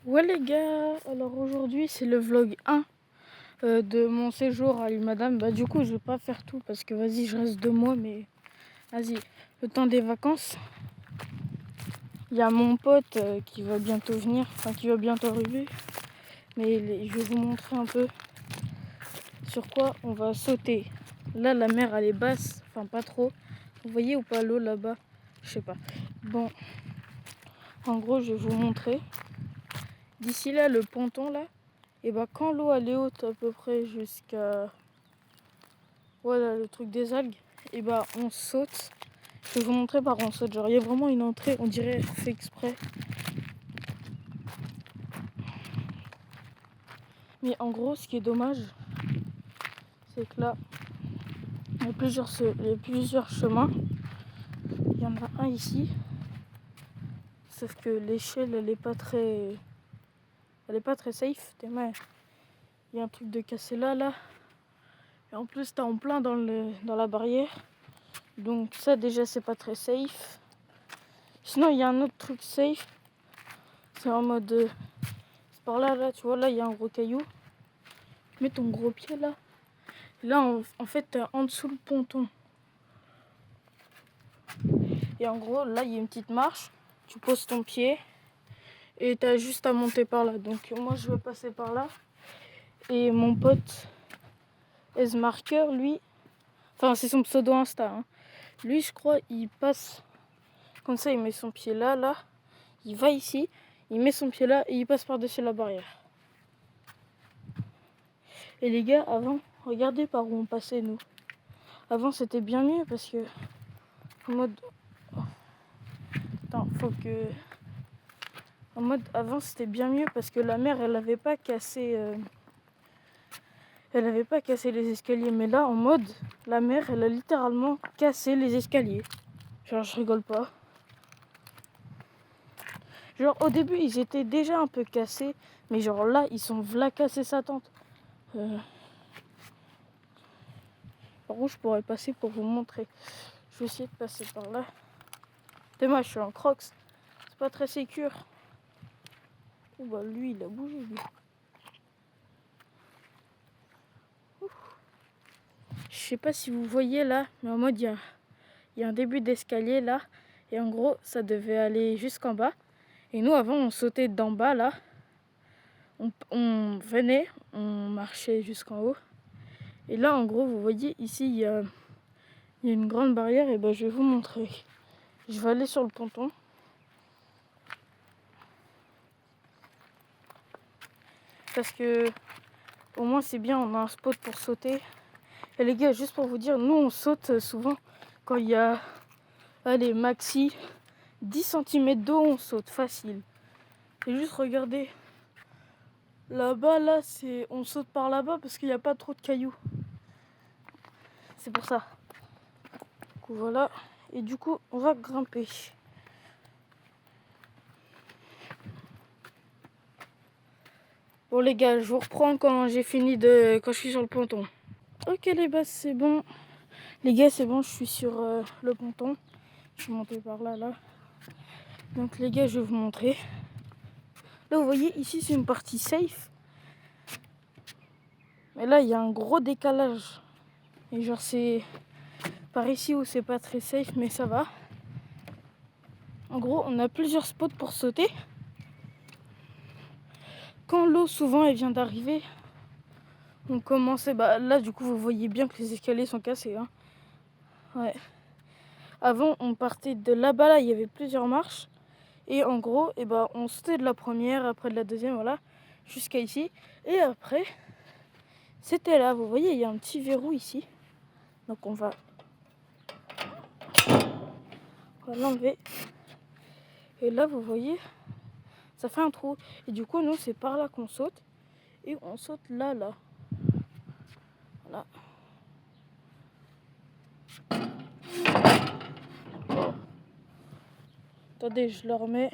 Ouais les gars, alors aujourd'hui c'est le vlog 1 de mon séjour à l'île Madame. Bah du coup je vais pas faire tout parce que vas-y je reste 2 mois, mais vas-y, le temps des vacances. Il y a mon pote qui va bientôt venir, enfin qui va bientôt arriver. Mais je vais vous montrer un peu sur quoi on va sauter. Là la mer elle est basse, enfin pas trop. Vous voyez ou pas l'eau là-bas? Je sais pas. Bon, en gros je vais vous montrer. D'ici là le ponton là. Et bah quand l'eau elle est haute à peu près jusqu'à voilà le truc des algues, et bah on saute. Je vais vous montrer par où on saute. Genre il y a vraiment une entrée, on dirait fait exprès. Mais en gros ce qui est dommage, c'est que là il y a plusieurs chemins. Il y en a un ici. Sauf que l'échelle elle est pas très safe. Il y a un truc de cassé là. Et en plus t'es en plein dans la barrière. Donc ça déjà c'est pas très safe. Sinon il y a un autre truc safe. C'est en mode c'est par là, tu vois, là il y a un gros caillou. Mets ton gros pied là. Là en fait t'es en dessous le ponton. Et en gros là il y a une petite marche. Tu poses ton pied et t'as juste à monter par là. Donc moi je vais passer par là. Et mon pote Esmarker, lui, enfin c'est son pseudo Insta, hein. Lui je crois il passe comme ça, il met son pied là. Il va ici, il met son pied là et il passe par-dessus la barrière. Et les gars, avant, regardez par où on passait nous. Avant c'était bien mieux parce que en mode attends, avant c'était bien mieux parce que la mer elle avait pas cassé les escaliers, mais là en mode la mer elle a littéralement cassé les escaliers. Genre je rigole pas. Genre au début ils étaient déjà un peu cassés, mais genre là ils sont v'là cassés sa tente. Par où je pourrais passer pour vous montrer. Je vais essayer de passer par là. Dommage, je suis en crocs. C'est pas très sécure. Oh bah lui il a bougé lui. Je sais pas si vous voyez là, mais en mode il y a un début d'escalier là. Et en gros ça devait aller jusqu'en bas. Et nous avant on sautait d'en bas là. On venait, on marchait jusqu'en haut. Et là en gros vous voyez ici il y a une grande barrière. Et ben je vais vous montrer. Je vais aller sur le ponton. Parce que au moins c'est bien, on a un spot pour sauter. Et les gars, juste pour vous dire, nous on saute souvent quand il y a, allez, maxi 10 cm d'eau, on saute facile. Et juste regardez, là-bas, on saute par là-bas parce qu'il n'y a pas trop de cailloux. C'est pour ça. Du coup, voilà. Et du coup, on va grimper. Bon les gars, je vous reprends quand j'ai fini quand je suis sur le ponton. Ok les gars, c'est bon. Les gars, c'est bon, je suis sur le ponton. Je suis monté par là. Donc les gars, je vais vous montrer. Là, vous voyez, ici, c'est une partie safe. Mais là, il y a un gros décalage. Et genre, c'est par ici où c'est pas très safe, mais ça va. En gros, on a plusieurs spots pour sauter. Quand l'eau, souvent, elle vient d'arriver, on commençait... Bah là, du coup, vous voyez bien que les escaliers sont cassés, hein. Ouais. Avant, on partait de là-bas, là, il y avait plusieurs marches. Et en gros, on sautait de la première, après de la deuxième, voilà, jusqu'à ici. Et après, c'était là. Vous voyez, il y a un petit verrou ici. Donc on va l'enlever. Et là, vous voyez, ça fait un trou. Et du coup, nous, c'est par là qu'on saute. Et on saute là. Voilà. Attendez, je le remets.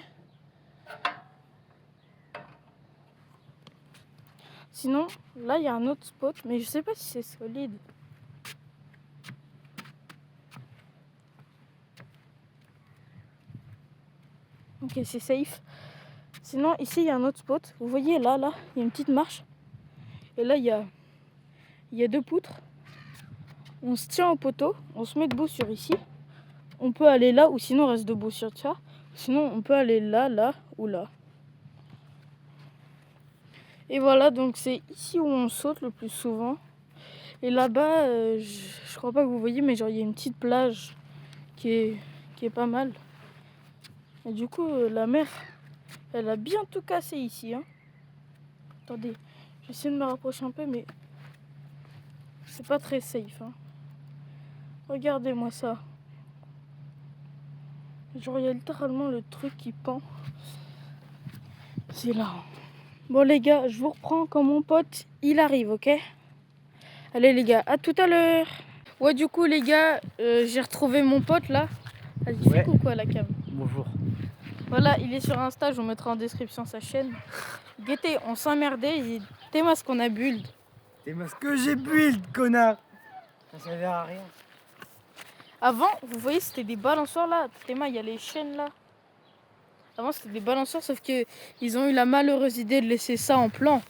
Sinon, là, il y a un autre spot, mais je sais pas si c'est solide. Ok, c'est safe. Sinon, ici, il y a un autre spot. Vous voyez, là, il y a une petite marche. Et là, il y a 2 poutres. On se tient au poteau, on se met debout sur ici. On peut aller là, ou sinon on reste debout sur ça. Sinon, on peut aller là, là ou là. Et voilà, donc c'est ici où on saute le plus souvent. Et là-bas, je crois pas que vous voyez, mais genre il y a une petite plage qui est pas mal. Et du coup, la mer, elle a bien tout cassé ici. Hein. Attendez, j'essaie de me rapprocher un peu, mais c'est pas très safe. Hein. Regardez-moi ça. Genre, il y a littéralement le truc qui pend. C'est là. Bon, les gars, je vous reprends quand mon pote, il arrive, ok? Allez, les gars, à tout à l'heure. Ouais, du coup, les gars, j'ai retrouvé mon pote, là. Vas-y, fais coucou à la cam. Bonjour. Voilà, il est sur Insta, je vous mettrai en description sa chaîne. Guettez, on s'emmerdait, t'es ce qu'on a build. T'es ce que j'ai build, connard. Ça servait à rien. Avant, vous voyez, c'était des balançoires là. Théma, il y a les chaînes là. Avant, c'était des balançoires, sauf que ils ont eu la malheureuse idée de laisser ça en plan.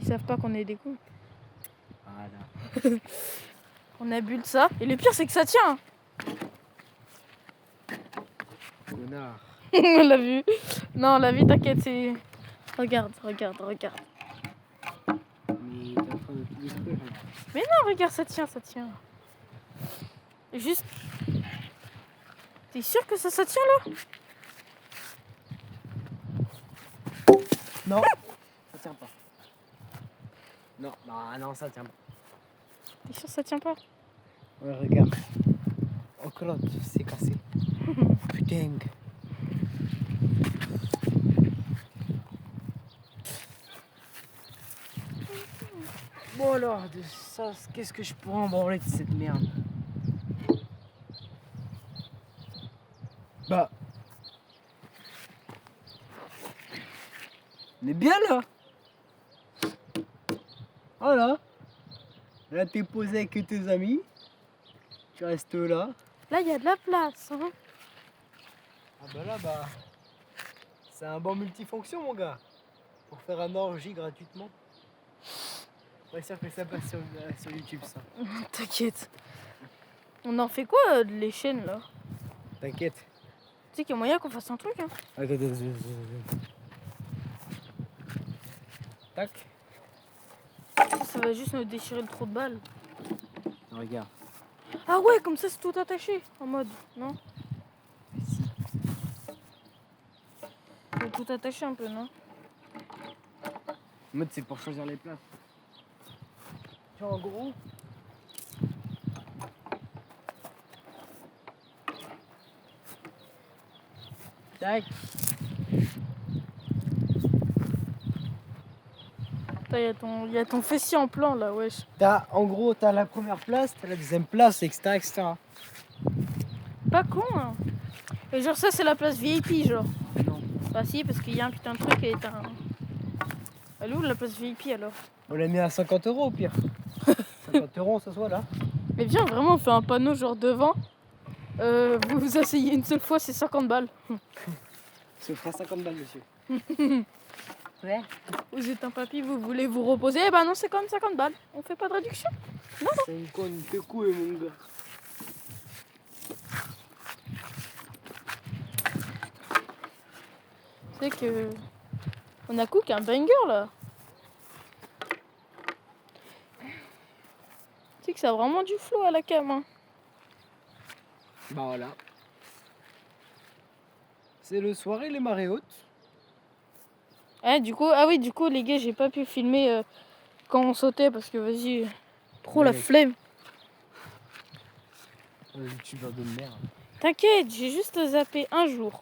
Ils savent pas qu'on est des cons. Voilà. On a build ça. Et le pire, c'est que ça tient. Connard. On l'a vu. Non, on l'a vu, t'inquiète, c'est... Regarde. Mais t'es en train de tout détruire. Mais non, regarde, ça tient. Juste... T'es sûr que ça tient là? Non, ça tient pas. Non, bah non, ça tient pas. T'es sûr que ça tient pas? Ouais, regarde. Oh, Claude, c'est cassé. Putain. Bon alors, de ça, qu'est-ce que je pourrais en branler de cette merde? Bah... On est bien là. Voilà. Là, t'es posé avec tes amis. Tu restes là. Là, il y a de la place. Hein. Ah bah là, bah... C'est un bon multifonction, mon gars. Pour faire un orgie gratuitement. On va sûr que ça passe sur YouTube, ça. T'inquiète. On en fait quoi de les chaînes là? T'inquiète. Tu sais qu'il y a moyen qu'on fasse un truc. Hein. Tac. Ça va juste nous déchirer le trou de balle. Regarde. Ah ouais, comme ça c'est tout attaché. En mode, non? C'est tout attaché un peu, non? En mode, c'est pour choisir les places. Tu vois, en gros... Tac. Il y a ton fessier en plan là, wesh. En gros, t'as la première place, t'as la deuxième place, etc. etc. Pas con, hein. Et genre ça c'est la place VIP, genre. Non. Bah si, parce qu'il y a un putain de truc et t'as un... Elle est où la place VIP alors? On l'a mis à 50 € au pire. 50 €, on s'assoit là. Mais viens, vraiment, on fait un panneau genre devant. Vous vous asseyez une seule fois, c'est 50 balles. Ça fera 50 balles, monsieur. Ouais. Vous êtes un papy, vous voulez vous reposer? Eh ben non, c'est comme 50 balles. On fait pas de réduction. Non, non. C'est une conne de couille, mon gars. C'est que... On a cook un banger là. Tu sais que ça a vraiment du flow à la cam. Hein. Bah voilà. C'est le soir et les marées hautes. Ah, du coup, les gars, j'ai pas pu filmer quand on sautait parce que vas-y, trop la flemme. Un youtubeur de merde. T'inquiète, j'ai juste zappé un jour.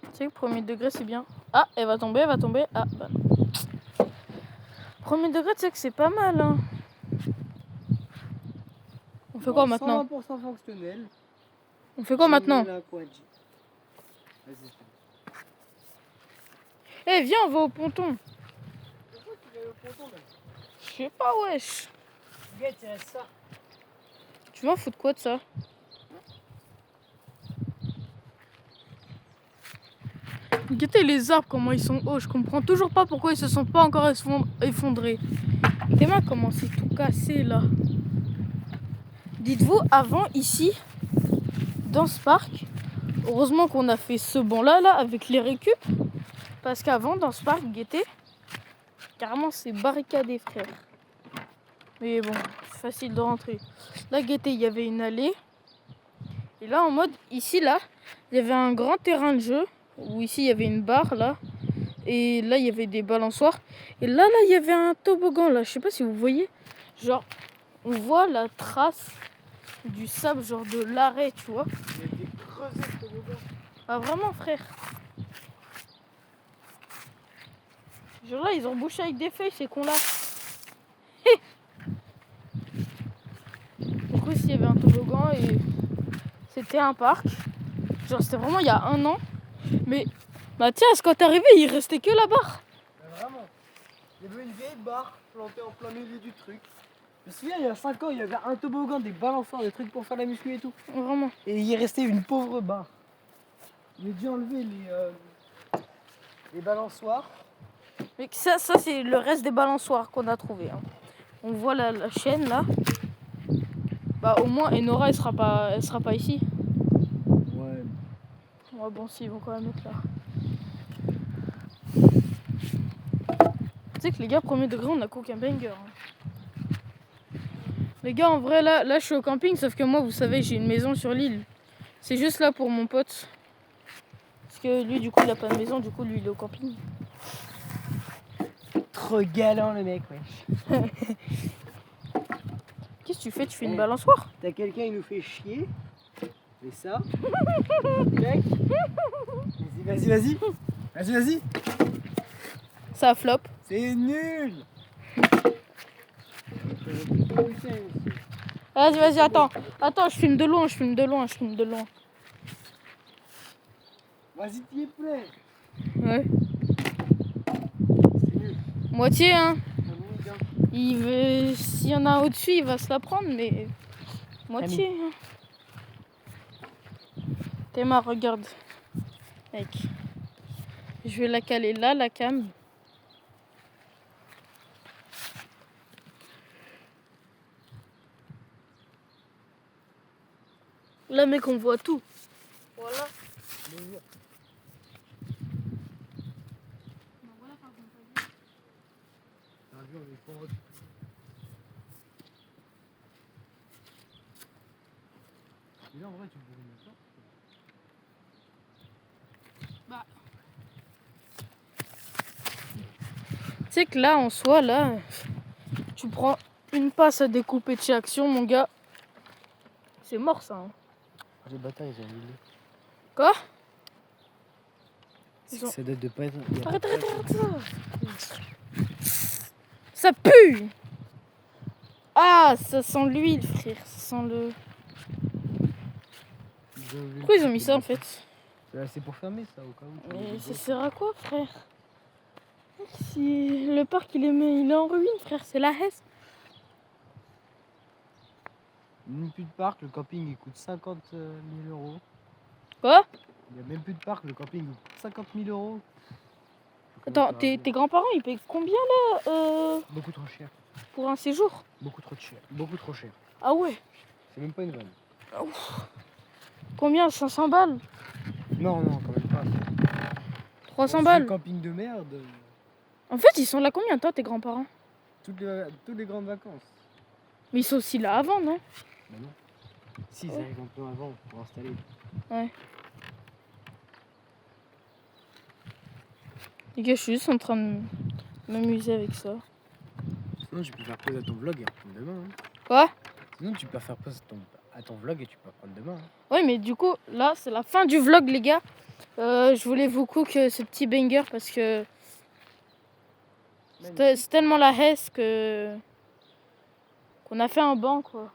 Tu sais que premier degré, c'est bien. Ah, elle va tomber. Ah, bah non. Premier degré, tu sais que c'est pas mal, hein. On fait quoi maintenant? 100% fonctionnel. On fait quoi maintenant? Eh, viens, on va au ponton. Pourquoi tu vas au ponton là? Je sais pas, wesh. Regarde, il reste ça. Tu m'en fous de quoi de ça? Regardez les arbres, comment ils sont hauts. Je comprends toujours pas pourquoi ils se sont pas encore effondrés. Théma, comment c'est tout cassé là. Dites-vous, avant ici, dans ce parc, heureusement qu'on a fait ce banc-là là, avec les récup. Parce qu'avant, dans ce parc, guettez, carrément c'est barricadé, frère. Mais bon, c'est facile de rentrer. Là, guettez, il y avait une allée. Et là, en mode, ici, là, il y avait un grand terrain de jeu. Où ici, il y avait une barre, là. Et là, il y avait des balançoires. Et là, il y avait un toboggan, là. Je sais pas si vous voyez. Genre, on voit la trace du sable, genre de l'arrêt, tu vois. Il a été creusé ce toboggan. Ah, vraiment, frère. Genre là, ils ont bouché avec des feuilles, ces cons-là. Du coup, ici, il y avait un toboggan et c'était un parc. Genre, c'était vraiment il y a 1 an. Mais, Mathias, quand t'es arrivé, il restait que la barre. Vraiment. Il y avait une vieille barre plantée en plein milieu du truc. Je me souviens, il y a 5 ans, il y avait un toboggan, des balançoires, des trucs pour faire la muscu et tout. Vraiment. Et il est resté une pauvre barre. Il a dû enlever les balançoires. Mais ça c'est le reste des balançoires qu'on a trouvé. Hein. On voit la chaîne là. Bah au moins Enora elle sera pas ici. Ouais. Ouais bon si ils vont quand même être là. Tu sais que les gars, premier degré, on a qu'aucun banger. Hein. Les gars, en vrai là je suis au camping, sauf que moi vous savez j'ai une maison sur l'île. C'est juste là pour mon pote. Parce que lui du coup il a pas de maison, du coup lui il est au camping. Trop galant le mec, wesh. Qu'est-ce que tu fais? Tu fais une balançoire? T'as quelqu'un, il nous fait chier. Et ça. Mec. Vas-y. Vas-y. Ça flop. C'est nul. Vas-y, attends. Attends, je filme de loin. Vas-y, t'y es prêt. Ouais. C'est nul. Moitié, hein. Ça S'il y en a au-dessus, il va se la prendre, mais moitié. Hein. Théma, regarde. Mec. Je vais la caler là, la cam. Là, mec, on voit tout. Voilà. Là, en vrai, tu peux mettre ça. Bah. Tu sais que là, en soi, là, tu prends une passe à découper de chez Action, mon gars. C'est mort, ça. Hein. Les bâtards, ils ont mis. Quoi? Ça date de pas être. Arrête ça. Ça pue. Ah, ça sent l'huile, frère. Ça sent le... Pourquoi ils ont mis ça, en fait? C'est pour fermer ça, au cas où. Mais ça sert à quoi, frère? Si le parc, il est en ruine, frère. C'est la Hesse. Même plus de parc, le camping il coûte 50 000 euros. Quoi? Il n'y a même plus de parc, le camping il coûte 50 000 euros. Attends, tes grands-parents, ils payent combien, là Beaucoup trop cher. pour un séjour? Beaucoup trop cher. Ah ouais? C'est même pas une vanne. Combien? 500 balles? Non, quand même pas. 300 C'est balles? un camping de merde. En fait, ils sont là combien de temps, tes grands-parents? Toutes les grandes vacances. Mais ils sont aussi là avant, non? Bah non. Si, ils arrivent un peu avant pour installer. Ouais. Les gars, je suis juste en train de m'amuser avec ça. Sinon, tu peux faire pause à ton vlog et reprendre demain. Hein. Quoi? Sinon, tu peux faire pause à ton vlog et tu peux reprendre demain. Hein. Ouais, mais du coup, là, c'est la fin du vlog, les gars. Je voulais vous cook ce petit banger parce que c'est tellement la hesse qu'on a fait un banc, quoi.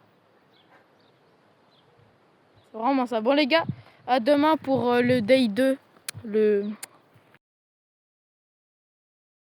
C'est vraiment ça. Bon, les gars, à demain pour le day 2.